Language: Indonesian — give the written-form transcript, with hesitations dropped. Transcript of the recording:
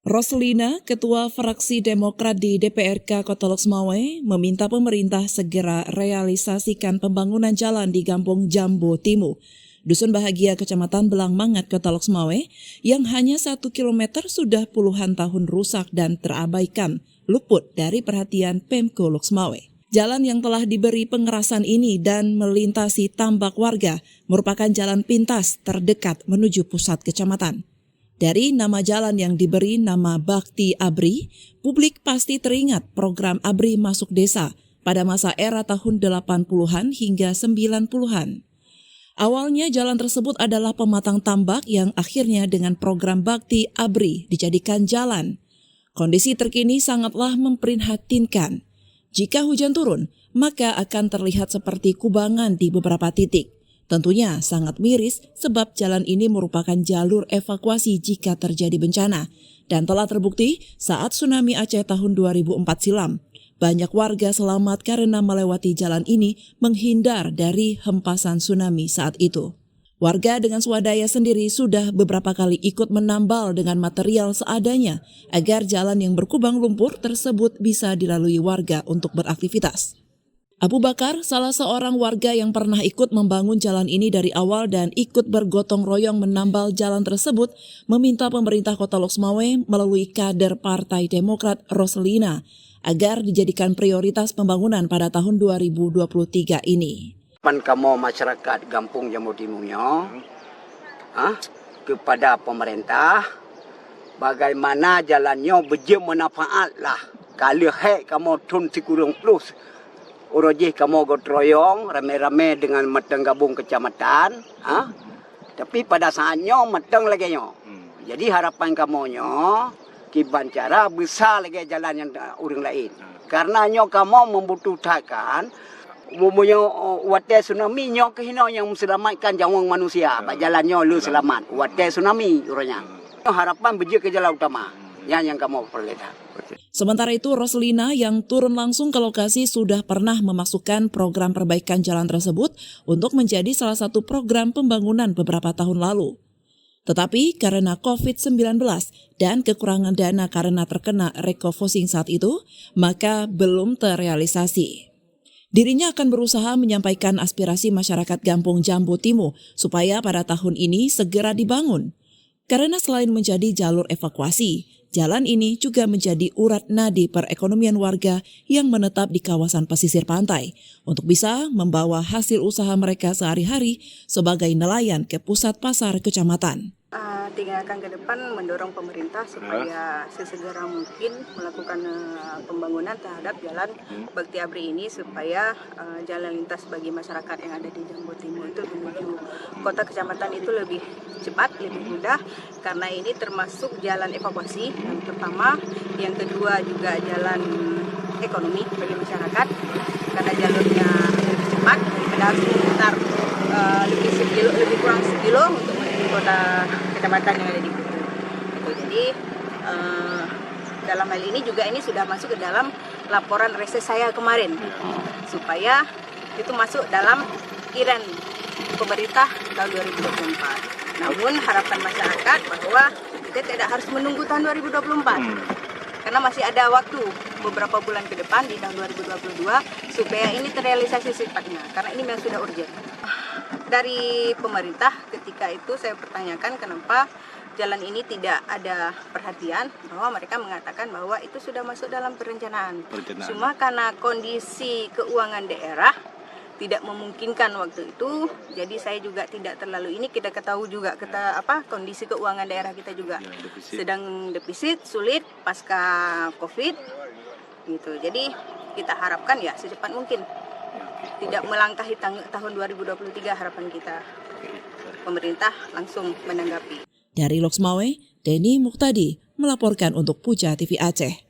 Roslina, Ketua Fraksi Demokrat di DPRK Kota Loksmawe, meminta pemerintah segera realisasikan pembangunan jalan di Kampung Jambo Timur, Dusun Bahagia, Kecamatan Belangmangat, Kota Loksmawe, yang hanya 1 kilometer sudah puluhan tahun rusak dan terabaikan, luput dari perhatian Pemko Loksmawe. Jalan yang telah diberi pengerasan ini dan melintasi tambak warga merupakan jalan pintas terdekat menuju pusat kecamatan. Dari nama jalan yang diberi nama Bakti ABRI, publik pasti teringat program ABRI Masuk Desa pada masa era tahun 80-an hingga 90-an. Awalnya jalan tersebut adalah pematang tambak yang akhirnya dengan program Bakti ABRI dijadikan jalan. Kondisi terkini sangatlah memprihatinkan. Jika hujan turun, maka akan terlihat seperti kubangan di beberapa titik. Tentunya sangat miris sebab jalan ini merupakan jalur evakuasi jika terjadi bencana. Dan telah terbukti saat tsunami Aceh tahun 2004 silam. Banyak warga selamat karena melewati jalan ini menghindar dari hempasan tsunami saat itu. Warga dengan swadaya sendiri sudah beberapa kali ikut menambal dengan material seadanya agar jalan yang berkubang lumpur tersebut bisa dilalui warga untuk beraktivitas. Abu Bakar, salah seorang warga yang pernah ikut membangun jalan ini dari awal dan ikut bergotong royong menambal jalan tersebut, meminta pemerintah Kota Loksmawe melalui kader Partai Demokrat Roslina agar dijadikan prioritas pembangunan pada tahun 2023 ini. Kamu masyarakat Kampung Jambo Timurnya kepada pemerintah, bagaimana jalannya bermanfaatlah. Kalau kamu tun sikurung plus, urojih kamu gotroyong rame-rame dengan matang gabung kecamatan, tapi pada saatnya matang lagi nyo. Jadi harapan kamu nyo kiban cara besar lagi jalan yang orang lain. Karena nyo kamu membutuhkan umumnya wate tsunami nyo kehino yang selamatkan jawang manusia. Jalan nyo lu selamat. Wate tsunami uranya. Harapan beji ke jalan utama yang kamu perlu lihat. Sementara itu, Roslina yang turun langsung ke lokasi sudah pernah memasukkan program perbaikan jalan tersebut untuk menjadi salah satu program pembangunan beberapa tahun lalu. Tetapi karena COVID-19 dan kekurangan dana karena terkena recofosing saat itu, maka belum terrealisasi. Dirinya akan berusaha menyampaikan aspirasi masyarakat Kampung Jambo Timur supaya pada tahun ini segera dibangun. Karena selain menjadi jalur evakuasi, jalan ini juga menjadi urat nadi perekonomian warga yang menetap di kawasan pesisir pantai untuk bisa membawa hasil usaha mereka sehari-hari sebagai nelayan ke pusat pasar kecamatan. Tinggalkan ke depan mendorong pemerintah supaya sesegera mungkin melakukan pembangunan terhadap jalan Bakti ABRI ini supaya jalan lintas bagi masyarakat yang ada di Jambo Timur itu menuju kota kecamatan itu lebih cepat, lebih mudah karena ini termasuk jalan evakuasi yang pertama, yang kedua juga jalan ekonomi bagi masyarakat karena jalurnya lebih cepat daripada harus memutar lebih kurang sekilo untuk menuju kota kecamatan yang ada di situ. Jadi dalam hal ini juga ini sudah masuk ke dalam laporan reses saya kemarin supaya itu masuk dalam iren pemerintah tahun 2024. Namun harapan masyarakat bahwa kita tidak harus menunggu tahun 2024 karena masih ada waktu beberapa bulan ke depan di tahun 2022 supaya ini terrealisasi secepatnya karena ini memang sudah urgent. Dari pemerintah ketika itu saya pertanyakan kenapa jalan ini tidak ada perhatian, bahwa mereka mengatakan bahwa itu sudah masuk dalam perencanaan. Cuma karena kondisi keuangan daerah tidak memungkinkan waktu itu, jadi saya juga tidak terlalu ini, kita ketahui juga kondisi keuangan daerah kita juga sedang defisit, sulit pasca Covid gitu. Jadi kita harapkan ya secepat mungkin. Tidak melangkahi tahun 2023 harapan kita. Pemerintah langsung menanggapi. Dari Loksmawe, Denny Muktadi melaporkan untuk Puja TV Aceh.